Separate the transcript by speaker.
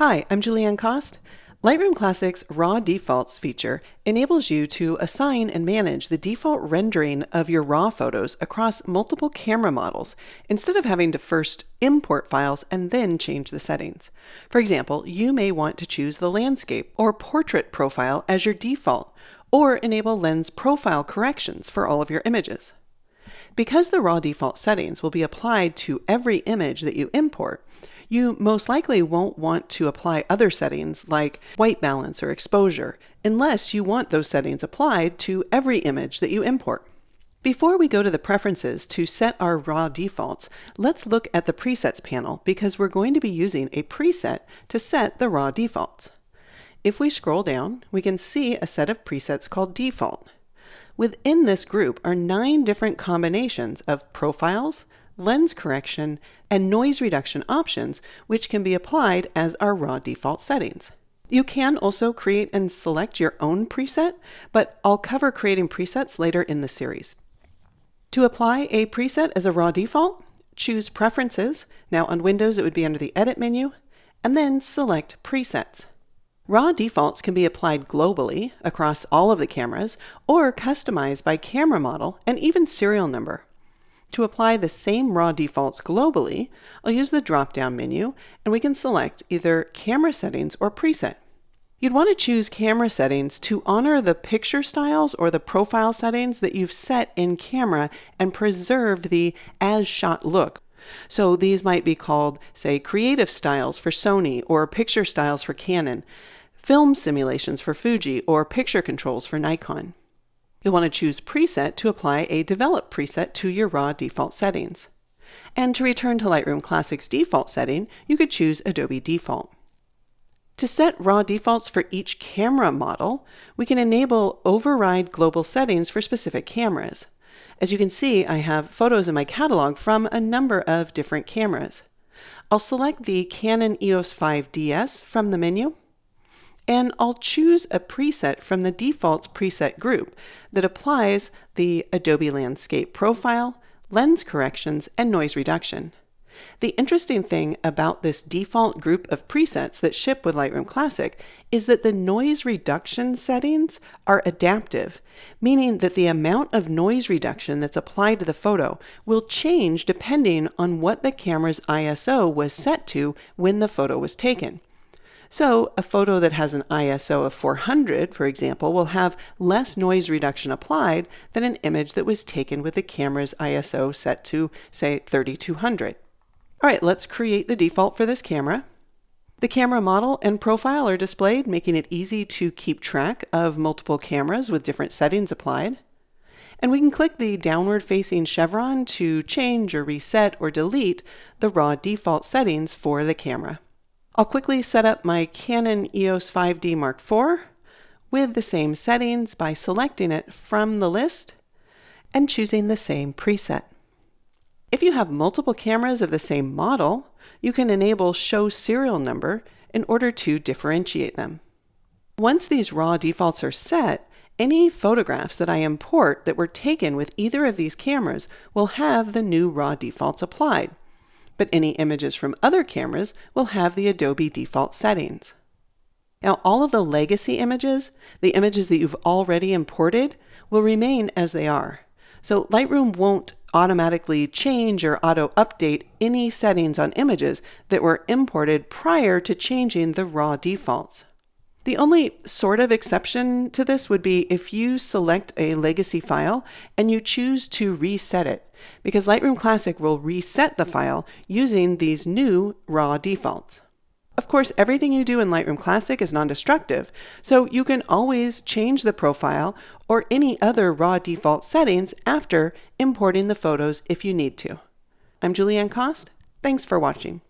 Speaker 1: Hi, I'm Julianne Cost. Lightroom Classic's Raw Defaults feature enables you to assign and manage the default rendering of your RAW photos across multiple camera models instead of having to first import files and then change the settings. For example, you may want to choose the landscape or portrait profile as your default, or enable lens profile corrections for all of your images. Because the raw default settings will be applied to every image that you import, you most likely won't want to apply other settings like white balance or exposure unless you want those settings applied to every image that you import. Before we go to the preferences to set our raw defaults, let's look at the presets panel because we're going to be using a preset to set the raw defaults. If we scroll down, we can see a set of presets called default. Within this group are 9 different combinations of profiles, lens correction, and noise reduction options, which can be applied as our raw default settings. You can also create and select your own preset, but I'll cover creating presets later in the series. To apply a preset as a raw default, choose Preferences. Now on Windows, it would be under the Edit menu, and then select Presets. Raw defaults can be applied globally across all of the cameras or customized by camera model and even serial number. To apply the same raw defaults globally, I'll use the drop-down menu and we can select either camera settings or preset. You'd want to choose camera settings to honor the picture styles or the profile settings that you've set in camera and preserve the as-shot look. So these might be called, say, creative styles for Sony or picture styles for Canon, film simulations for Fuji, or picture controls for Nikon. You'll want to choose Preset to apply a develop preset to your raw default settings. And to return to Lightroom Classic's default setting, you could choose Adobe Default. To set raw defaults for each camera model, we can enable override global settings for specific cameras. As you can see, I have photos in my catalog from a number of different cameras. I'll select the Canon EOS 5DS from the menu, and I'll choose a preset from the Defaults preset group that applies the Adobe Landscape Profile, lens corrections, and noise reduction. The interesting thing about this default group of presets that ship with Lightroom Classic is that the noise reduction settings are adaptive, meaning that the amount of noise reduction that's applied to the photo will change depending on what the camera's ISO was set to when the photo was taken. So a photo that has an ISO of 400, for example, will have less noise reduction applied than an image that was taken with the camera's ISO set to, say, 3200. All right, let's create the default for this camera. The camera model and profile are displayed, making it easy to keep track of multiple cameras with different settings applied. And we can click the downward-facing chevron to change or reset or delete the raw default settings for the camera. I'll quickly set up my Canon EOS 5D Mark IV with the same settings by selecting it from the list and choosing the same preset. If you have multiple cameras of the same model, you can enable Show Serial Number in order to differentiate them. Once these raw defaults are set, any photographs that I import that were taken with either of these cameras will have the new raw defaults applied, but any images from other cameras will have the Adobe default settings. Now, all of the legacy images, the images that you've already imported, will remain as they are. So Lightroom won't automatically change or auto-update any settings on images that were imported prior to changing the raw defaults. The only sort of exception to this would be if you select a legacy file and you choose to reset it, because Lightroom Classic will reset the file using these new raw defaults. Of course, everything you do in Lightroom Classic is non-destructive, so you can always change the profile or any other raw default settings after importing the photos if you need to. I'm Julianne Cost. Thanks for watching.